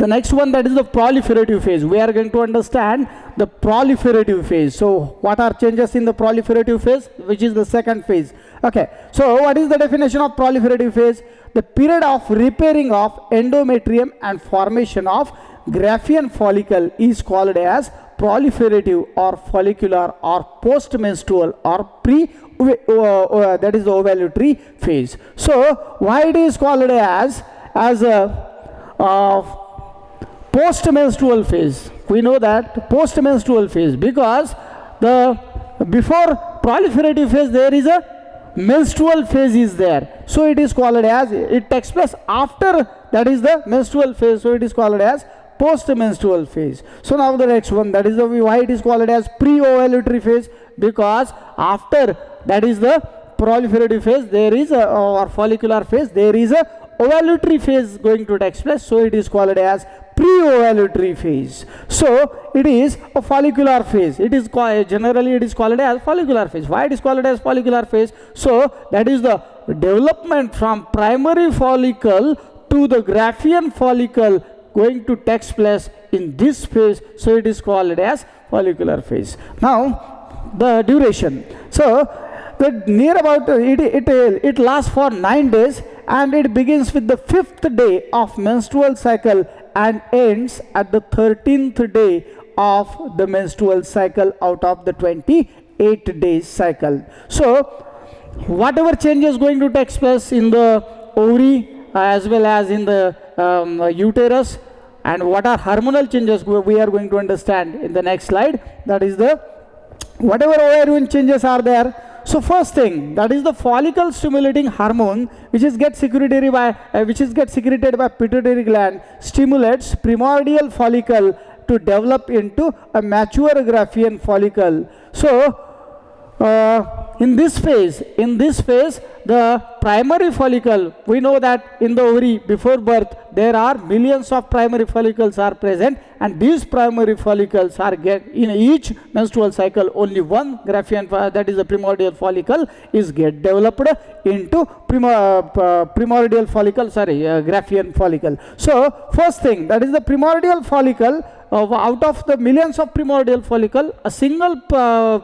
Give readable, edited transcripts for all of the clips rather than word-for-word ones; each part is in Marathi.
The next one, that is the proliferative phase. We are going to understand the proliferative phase. So what are changes in the proliferative phase, which is the second phase? Okay, so what is the definition of proliferative phase? The period of repairing of endometrium and formation of Graafian follicle is called as proliferative or follicular or post-menstrual or that is the ovulatory phase. So why it is called as a post-menstrual phase? We know that post-menstrual phase because the before proliferative phase there is a menstrual phase is there. So it is called as, it takes place after that is the menstrual phase. So it is called as post-menstrual phase. So now the next one, that is the why it is called as pre-ovulatory phase, because after that is the proliferative phase there is a, or follicular phase, there is a ovulatory phase going to take place. So it is called as pre-ovulatory phase. So it is a follicular phase. It is called, generally it is called as follicular phase. Why it is called as follicular phase? So that is the development from primary follicle to the Graafian follicle going to take place in this phase. So it is called as follicular phase. Now the duration. So the near about it lasts for 9 days and it begins with the 5th day of menstrual cycle and ends at the 13th day of the menstrual cycle out of the 28 days cycle. So whatever changes going to take place in the ovary as well as in the uterus, and what are hormonal changes we are going to understand in the next slide. That is the whatever ovarian changes are there. So first thing, that is the follicle stimulating hormone which is get secreted by pituitary gland, stimulates primordial follicle to develop into a mature Graafian follicle. So in this phase the primary follicle, we know that in the ovary before birth there are millions of primary follicles are present, and these primary follicles are get in each menstrual cycle only one Graafian, that is the primordial follicle, is get developed into primordial follicle, Graafian follicle. So first thing, that is the primordial follicle. Out of the millions of primordial follicle, a single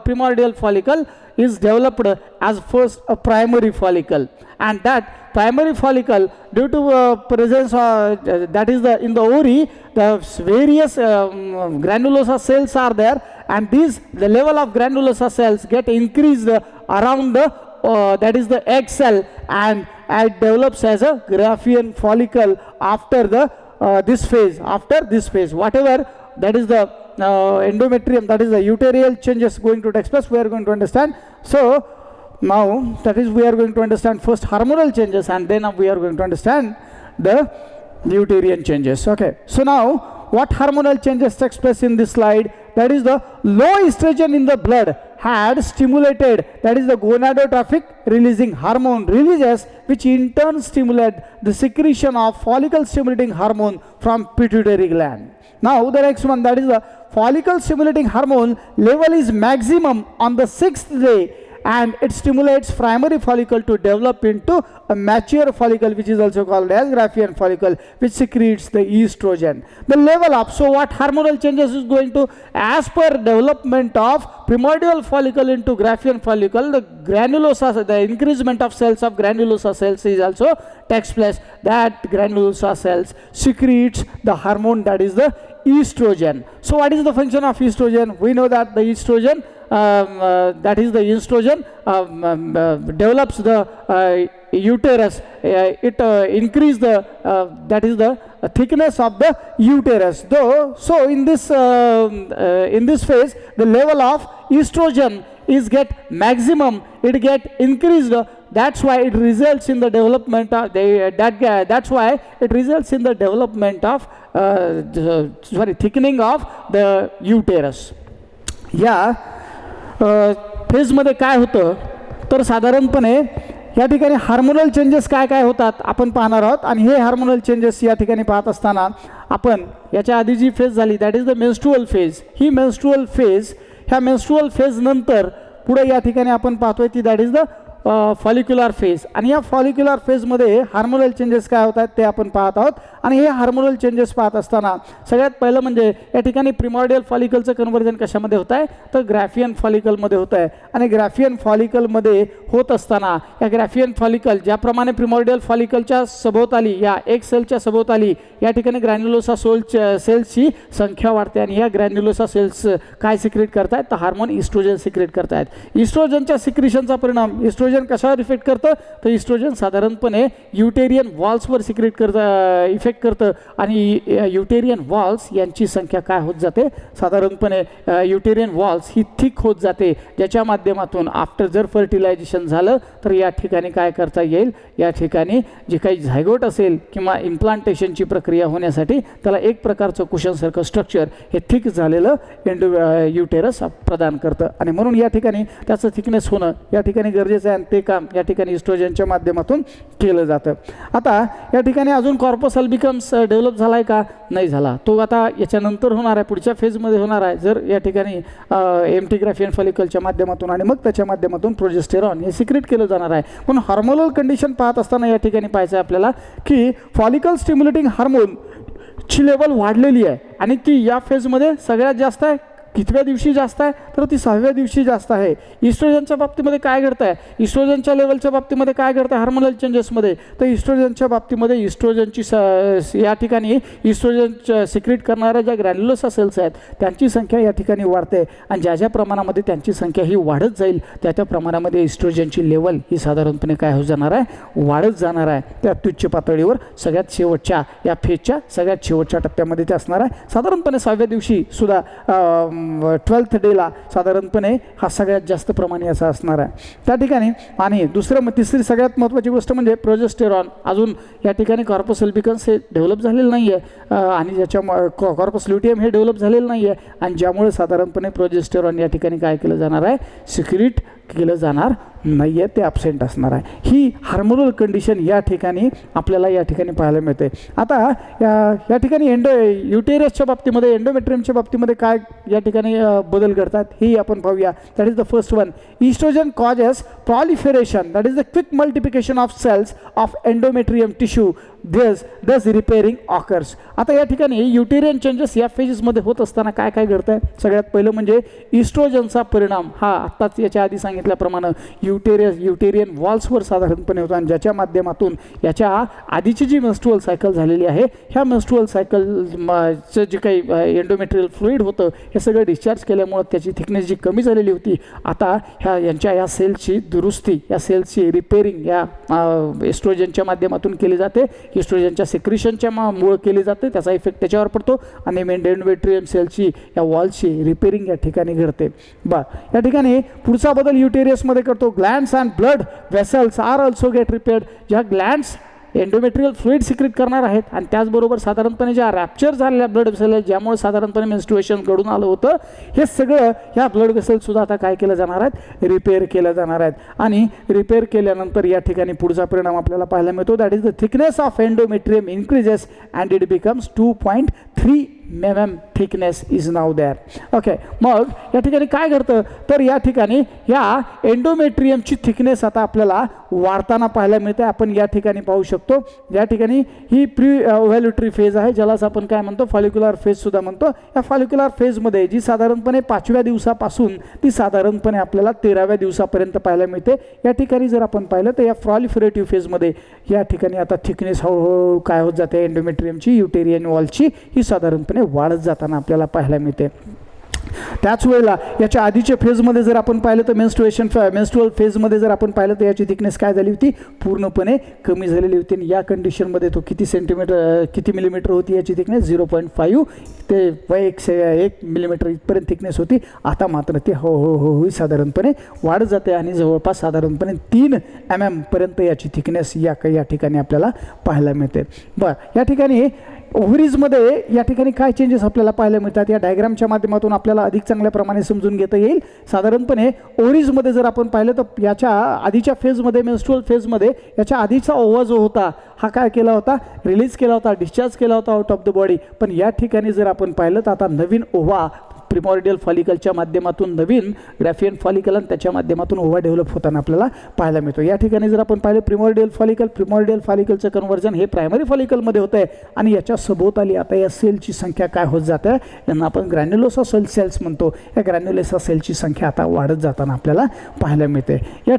primordial follicle is developed as first a primary follicle, and that primary follicle, due to presence that is the in the ovary, the various granulosa cells are there, and the level of granulosa cells get increased around the that is the egg cell, and it develops as a Graafian follicle after the this phase. After this phase, whatever that is the endometrium, that is the uterial changes going to take place, we are going to understand. So now that is we are going to understand first hormonal changes, and then we are going to understand the uterine changes. Okay, so now what hormonal changes takes place in this slide? That is the low estrogen in the blood had stimulated, that is the gonadotrophic releasing hormone releases, which in turn stimulate the secretion of follicle stimulating hormone from pituitary gland. Now the next one, that is the follicle stimulating hormone level is maximum on the 6th day, and it stimulates primary follicle to develop into a mature follicle, which is also called as Graafian follicle, which secretes the estrogen. The level up, so what hormonal changes is going to, as per development of primordial follicle into Graafian follicle, the granulosa, the increasement of cells of granulosa cells is also takes place. That granulosa cells secretes the hormone, that is the estrogen. So what is the function of estrogen? We know that the estrogen that is the estrogen develops the uterus, it increase the that is the thickness of the uterus. Though, so in this phase the level of estrogen is get maximum, it get increased. That's why it results in the development of that's why it results in the development of thickening of the uterus. या फेजमध्ये काय होतं तर साधारणपणे या ठिकाणी हार्मोनल चेंजेस काय काय होतात आपण पाहणार आहोत, आणि हे हार्मोनल चेंजेस या ठिकाणी पाहत असताना आपण याच्या आधी जी फेज झाली that is the menstrual phase, he menstrual phase, ह्या मेन्स्ट्रुअल फेज नंतर पुढे या ठिकाणी आपण पाहतोय ती that is the follicular phase, आणि या फॉलिक्युलर फेजमध्ये हार्मोनल चेंजेस काय होतात ते आपण पाहत आहोत. आणि हे हार्मोनल चेंजेस पाहत असताना सगळ्यात पहिलं म्हणजे या ठिकाणी प्रिमॉर्डियल फॉलिकलचं कन्व्हर्जन कशामध्ये होत आहे तर ग्राफियन फॉलिकलमध्ये होत आहे. आणि ग्राफियन फॉलिकलमध्ये होत असताना या ग्राफियन फॉलिकल ज्याप्रमाणे प्रिमॉर्डियल फॉलिकलच्या सभोवताली या एक सेलच्या सभोवताली या ठिकाणी ग्रॅन्युलोसा सेल्सची संख्या वाढते, आणि या ग्रॅन्युलोसा सेल्स काय सिक्रेट करतायत तर हार्मोन इस्ट्रोजन सिक्रेट करतायत. इस्ट्रोजनच्या सिक्रेशनचा परिणाम इस्ट्रोजन कशावर इफेक्ट करतं तर इस्ट्रोजन साधारणपणे युटेरियन वॉल्सवर सिक्रेट इफेक्ट करतं, आणि युटेरियन वॉल्स यांची संख्या काय होत जाते साधारणपणे युटेरियन वॉल्स ही थिक होत जाते, ज्याच्या माध्यमातून आफ्टर जर फर्टिलायझेशन झालं तर या ठिकाणी काय करता येईल, या ठिकाणी जे काही झायगोट असेल किंवा इम्प्लांटेशनची प्रक्रिया होण्यासाठी त्याला एक प्रकारचं कुशनसारखं स्ट्रक्चर हे थिक झालेलं युटेरस प्रदान करतं, आणि म्हणून या ठिकाणी त्याचं थिकनेस होणं या ठिकाणी गरजेचं आहे, आणि ते काम या ठिकाणी इस्ट्रोजनच्या माध्यमातून केलं जातं. आता या ठिकाणी अजून कॉर्पस अल्बिकम्स डेव्हलप झाला आहे का नाही झाला, तो आता याच्यानंतर होणार आहे, पुढच्या फेजमध्ये होणार आहे, जर या ठिकाणी एम्प्टी ग्राफियन फॉलिकलच्या माध्यमातून आणि मग त्याच्या माध्यमातून प्रोजेस्टेरॉन हे सिक्रेट केलं जाणार आहे. म्हणून हार्मोनल कंडिशन पाहत असताना या ठिकाणी पाहायचं आहे आपल्याला की फॉलिकल स्टिम्युलेटिंग हार्मोन ची लेवल वाढलेली आहे, आणि ती या फेजमध्ये सगळ्यात जास्त आहे. कितव्या दिवशी जास्त आहे तर ती 6व्या दिवशी जास्त आहे. इस्ट्रोजनच्या बाबतीमध्ये काय घडतं आहे, इस्ट्रोजनच्या लेवलच्या बाबतीमध्ये काय घडतं आहे हार्मोनल चेंजेसमध्ये, तर इस्ट्रोजनच्या बाबतीमध्ये इस्ट्रोजनची या ठिकाणी इस्ट्रोजन सिक्रेट करणाऱ्या ज्या ग्रॅन्युलोसा सेल्स आहेत त्यांची संख्या या ठिकाणी वाढते, आणि ज्या ज्या प्रमाणामध्ये त्यांची संख्या ही वाढत जाईल त्या त्या प्रमाणामध्ये इस्ट्रोजनची लेवल ही साधारणपणे काय होत जाणार आहे वाढत जाणार आहे. त्या तुच्छ पातळीवर सगळ्यात शेवटच्या या फेजच्या सगळ्यात शेवटच्या टप्प्यामध्ये ते असणार आहे. साधारणपणे 6व्या दिवशी सुद्धा 12th डेला साधारणपणे हा सगळ्यात जास्त प्रमाणे असा असणार आहे त्या ठिकाणी. आणि तिसरी सगळ्यात महत्त्वाची गोष्ट म्हणजे प्रोजेस्टेरॉन अजून या ठिकाणी कॉर्पस अल्बिकन्स हे डेव्हलप झालेलं नाही आहे, आणि ज्याच्या कॉर्पस ल्युटियम हे डेव्हलप झालेलं नाही आहे, आणि ज्यामुळे साधारणपणे प्रोजेस्टेरॉन या ठिकाणी काय केलं जाणार आहे सिक्रेट केलं जाणार नाही आहे, ते ॲब्सेंट असणार आहे. ही हार्मोनल कंडिशन या ठिकाणी आपल्याला या ठिकाणी पाहायला मिळते. आता या ठिकाणी युटेरसच्या बाबतीमध्ये एंडोमेट्रियमच्या बाबतीमध्ये काय या ठिकाणी बदल घडतात हे आपण पाहूया. That is the first one, estrogen causes proliferation, that is the quick multiplication of cells of endometrium tissue, thus repairing occurs. आता या ठिकाणी युटेरियन चेंजेस या फेजेसमध्ये होत असताना काय काय घडतं आहे, सगळ्यात पहिलं म्हणजे इस्ट्रोजनचा परिणाम हा आत्ताच याच्या आधी सांगितल्याप्रमाणे युटेरियन वॉल्सवर साधारणपणे होतो, आणि ज्याच्या माध्यमातून याच्या आधीची जी मेन्स्ट्रुअल सायकल झालेली आहे ह्या मेन्स्ट्रुअल सायकलचं जे काही एंडोमेट्रियल फ्लुइड होतं हे सगळं डिस्चार्ज केल्यामुळं त्याची थिकनेस जी कमी झालेली होती आता या सेलची दुरुस्ती या सेल्सची रिपेअरिंग या एस्ट्रोजनच्या माध्यमातून केली जाते, इस्ट्रोजनच्या सिक्रेशनच्या मुळे केली जाते, त्याचा इफेक्ट त्याच्यावर पडतो, आणि एंडोमेट्रियम सेलची या वॉल्सची रिपेअरिंग या ठिकाणी घडते. या ठिकाणी पुढचा बदल युटेरियसमध्ये करतो, glands and blood vessels are also get repaired. ज्या ग्लँड्स एंडोमेट्रियल फ्लुइड सिक्रेट करणार आहेत, आणि त्याचबरोबर साधारणपणे ज्या रॅप्चर झालेल्या ब्लड वेसल आहेत ज्यामुळे साधारणपणे मेन्स्ट्रुएशन घडून आलं होतं, हे सगळं ह्या ब्लड वेसलसुद्धा आता काय केलं जाणार आहेत रिपेअर केलं जाणार आहेत. आणि रिपेअर केल्यानंतर या ठिकाणी पुढचा परिणाम आपल्याला पाहायला मिळतो, that is the thickness of endometrium increases and it becomes 2.3 mm thickness is now there. Okay, मग या ठिकाणी काय घडतं तर या ठिकाणी या एंडोमेट्रियमची थिकनेस आता आपल्याला वाढताना पाहायला मिळते. आपण या ठिकाणी पाहू शकतो, या ठिकाणी ही प्री ओव्हॅल्युटरी फेज आहे, ज्यालाच आपण काय म्हणतो फॉलिक्युलर फेजसुद्धा म्हणतो. या फॉलिक्युलर फेजमध्ये जी साधारणपणे 5व्या दिवसापासून ती साधारणपणे आपल्याला 13व्या दिवसापर्यंत पाहायला मिळते. या ठिकाणी जर आपण पाहिलं तर या प्रॉलिफरेटिव्ह फेजमध्ये या ठिकाणी आता थिकनेस हळूहळू काय होत जाते एंडोमेट्रियमची युटेरियन वॉलची ही साधारणपणे वाढत जाताना आपल्याला पाहायला मिळते. त्याच वेळेला याच्या आधीच्या फेजमध्ये जर आपण पाहिलं तर मेन्स्ट्रुअल फेजमध्ये जर आपण पाहिलं तर याची थिकनेस काय झाली होती पूर्णपणे कमी झालेली होती. आणि या कंडिशनमध्ये तो किती मिलीमीटर होती याची थिकनेस 0.5 ते 1 मिलीमीटर इथपर्यंत थिकनेस होती. आता मात्र ती हळूहळू साधारणपणे वाढत जाते आणि जवळपास साधारणपणे 3 mm पर्यंत याची थिकनेस या ठिकाणी आपल्याला पाहायला मिळते. या ठिकाणी ओव्हरीजमध्ये या ठिकाणी काय चेंजेस आपल्याला पाहायला मिळतात या डायग्रामच्या माध्यमातून आपल्याला अधिक चांगल्या प्रमाणे समजून घेता येईल. साधारणपणे ओव्हरीजमध्ये जर आपण पाहिलं तर याच्या आधीच्या फेजमध्ये मेन्स्ट्रुअल फेजमध्ये याच्या आधीचा ओव्हा जो होता हा काय केला होता रिलीज केला होता, डिस्चार्ज केला होता आउट ऑफ द बॉडी. पण या ठिकाणी जर आपण पाहिलं तर आता नवीन ओव्हा प्रिमॉर्डियल फॉलिकलच्या माध्यमातून नवीन ग्राफियन फॉलिकल आणि त्याच्या माध्यमातून ओव्हा डेव्हलप होताना आपल्याला पाहायला मिळतो. या ठिकाणी जर आपण पाहिलं प्रिमॉर्डियल फॉलिकलचं कन्व्हर्जन हे प्रायमरी फॉलिकलमध्ये होतं आहे आणि याच्या सभोवताली आता या सेलची संख्या काय होत जाते, यांना आपण ग्रॅन्युलोसा सेल्स म्हणतो. या ग्रॅन्युलोसा सेलची संख्या आता वाढत जाताना आपल्याला पाहायला मिळते. या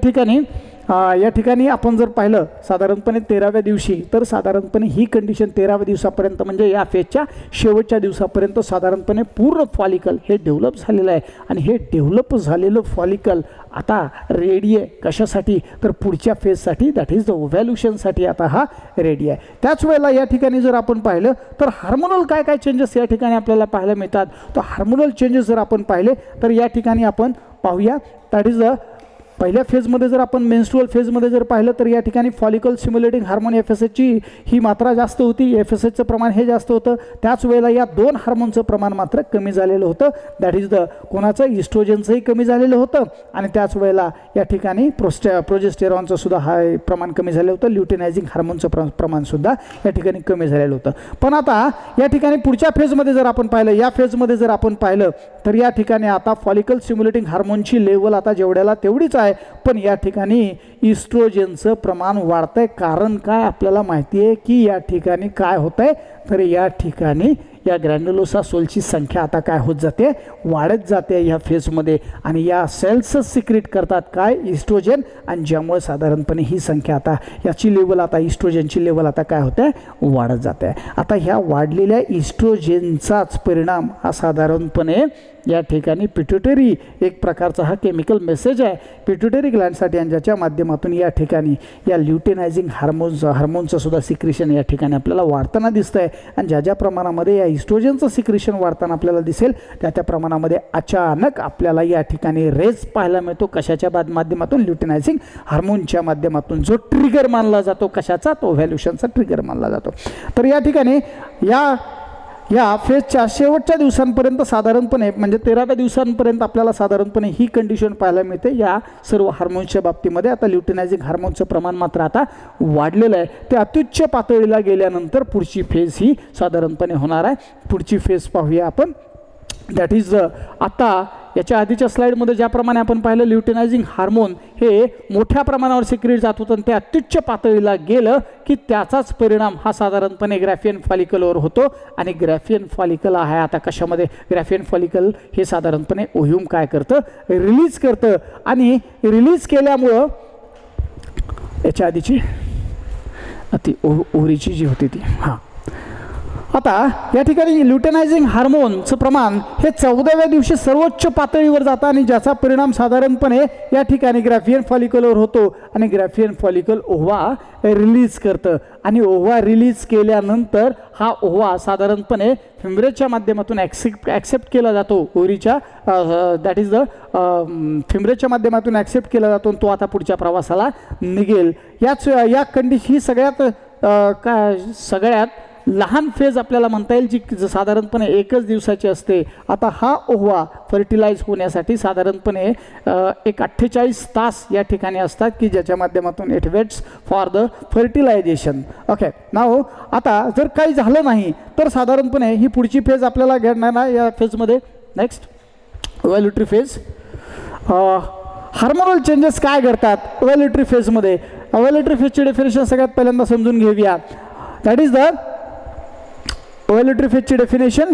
ठिकाणी आपण जर पाहिलं साधारणपणे 13व्या दिवशी, तर साधारणपणे ही कंडिशन 13व्या दिवसापर्यंत म्हणजे या फेजच्या शेवटच्या दिवसापर्यंत साधारणपणे पूर्ण फॉलिकल हे डेव्हलप झालेलं आहे. आणि हे डेव्हलप झालेलं फॉलिकल आता रेडी आहे कशासाठी, तर पुढच्या फेजसाठी, दॅट इज द ओव्हॅल्युशनसाठी आता हा रेडी आहे. त्याच वेळेला या ठिकाणी जर आपण पाहिलं तर हार्मोनल काय काय चेंजेस या ठिकाणी आपल्याला पाहायला मिळतात. तर हार्मोनल चेंजेस जर आपण पाहिले तर या ठिकाणी आपण पाहूया, दॅट इज द पहिल्या फेजमध्ये जर आपण मेन्स्ट्रुअल फेजमध्ये जर पाहिलं तर या ठिकाणी फॉलिकल सिम्युलेटिंग हार्मोन FSHची ही मात्रा जास्त होती, FSHचं प्रमाण हे जास्त होतं. त्याच वेळेला या दोन हार्मोनचं प्रमाण मात्र कमी झालेलं होतं, दॅट इज द कोणाचं इस्ट्रोजनचंही कमी झालेलं होतं आणि त्याच वेळेला या ठिकाणी प्रोजेस्टेरॉनचं सुद्धा हा प्रमाण कमी झालं होतं. ल्युटिनायझिंग हार्मोनचं प्रमाणसुद्धा या ठिकाणी कमी झालेलं होतं. पण आता या ठिकाणी पुढच्या फेजमध्ये जर आपण पाहिलं, या फेजमध्ये जर आपण पाहिलं तर या ठिकाणी आता फॉलिकल सिम्युलेटिंग हार्मोनची लेवल आता जेवढ्याला तेवढीच आहे, पण या ठिकाणी इस्ट्रोजनचं प्रमाण वाढतंय. कारण काय आपल्याला माहिती आहे की या ठिकाणी काय होतंय, तर या ठिकाणी या ग्रॅन्युलोसा सोलची संख्या आता काय होत जाते, वाढत जाते या फेजमध्ये आणि या सेल्सच सिक्रेट करतात काय, इस्ट्रोजन, आणि ज्यामुळे साधारणपणे ही संख्या आता याची लेवल आता इस्ट्रोजनची लेवल आता काय होते, वाढत जाते. आता ह्या वाढलेल्या इस्ट्रोजनचाच परिणाम हा साधारणपणे या ठिकाणी पिट्युटरी एक प्रकारचा हा केमिकल मेसेज आहे पिट्युटरी ग्लँडसाठी, आणि ज्याच्या माध्यमातून या ठिकाणी या ल्युटिनायझिंग हार्मोनचं सुद्धा सिक्रेशन या ठिकाणी आपल्याला वाढताना दिसतं आहे. आणि ज्या ज्या प्रमाणामध्ये या इस्ट्रोजनचं सिक्रेशन वाढताना आपल्याला दिसेल त्या प्रमाणामध्ये अचानक आपल्याला या ठिकाणी रेज पाहायला मिळतो. कशाच्या माध्यमातून, ल्युटिनायझिंग हार्मोनच्या माध्यमातून, जो ट्रिगर मानला जातो कशाचा, तो ओव्हॅल्युशनचा ट्रिगर मानला जातो. तर या ठिकाणी या फेजच्या शेवटच्या दिवसांपर्यंत साधारणपणे म्हणजे 13व्या दिवसांपर्यंत आपल्याला साधारणपणे ही कंडिशन पाहायला मिळते या सर्व हार्मोन्सच्या बाबतीमध्ये. आता ल्युटिनायझिंग हार्मोनचं प्रमाण मात्र आता वाढलेलं आहे. ते अत्युच्च पातळीला गेल्यानंतर पुढची फेज ही साधारणपणे होणार आहे. पुढची फेज पाहूया आपण, दॅट इज आता याच्या आधीच्या स्लाईडमध्ये ज्याप्रमाणे आपण पाहिलं ल्युटिनायझिंग हार्मोन हे मोठ्या प्रमाणावर सिक्रेट जात होतं आणि ते अत्युच्च पातळीला गेलं की त्याचाच परिणाम हा साधारणपणे ग्रॅफियन फॉलिकलवर होतो. आणि ग्रॅफियन फॉलिकल आहे आता कशामध्ये, ग्रॅफियन फॉलिकल हे साधारणपणे ओह्यूम काय करतं, रिलीज करतं. आणि रिलीज केल्यामुळं याच्या आधीची ती ओव्हरीची जी होती ती आता या ठिकाणी ल्युटिनायझिंग हार्मोनचं प्रमाण हे 14व्या दिवशी सर्वोच्च पातळीवर जातं आणि ज्याचा परिणाम साधारणपणे या ठिकाणी ग्रॅफियन फॉलिकलवर होतो. आणि ग्रॅफियन फॉलिकल ओव्हा रिलीज करतं आणि ओव्हा रिलीज केल्यानंतर हा ओव्हा साधारणपणे फिम्ब्रेजच्या माध्यमातून ॲक्सेप्ट केला जातो. ओव्हरीच्या दॅट इज द फिम्ब्रेजच्या माध्यमातून ॲक्सेप्ट केला जातो आणि तो आता पुढच्या प्रवासाला निघेल. या कंडिशन ही सगळ्यात लहान फेज आपल्याला म्हणता येईल जी साधारणपणे 1 दिवसाची असते. आता हा ओव्हा फर्टिलाइज होण्यासाठी साधारणपणे एक 48 तास या ठिकाणी असतात की ज्याच्या माध्यमातून it waits for the fertilisation. Okay, नाव आता जर काही झालं नाही तर साधारणपणे ही पुढची फेज आपल्याला घेणार या फेजमध्ये. Next ovulatory phase. Hormonal changes काय करतात ओव्हॅल्युटरी फेजमध्ये. ओव्हॅल्युटरी फेजची डेफिनेशन सगळ्यात पहिल्यांदा समजून घेऊया. दॅट इज द ओव्हॅल्युटरी फेजची डेफिनेशन.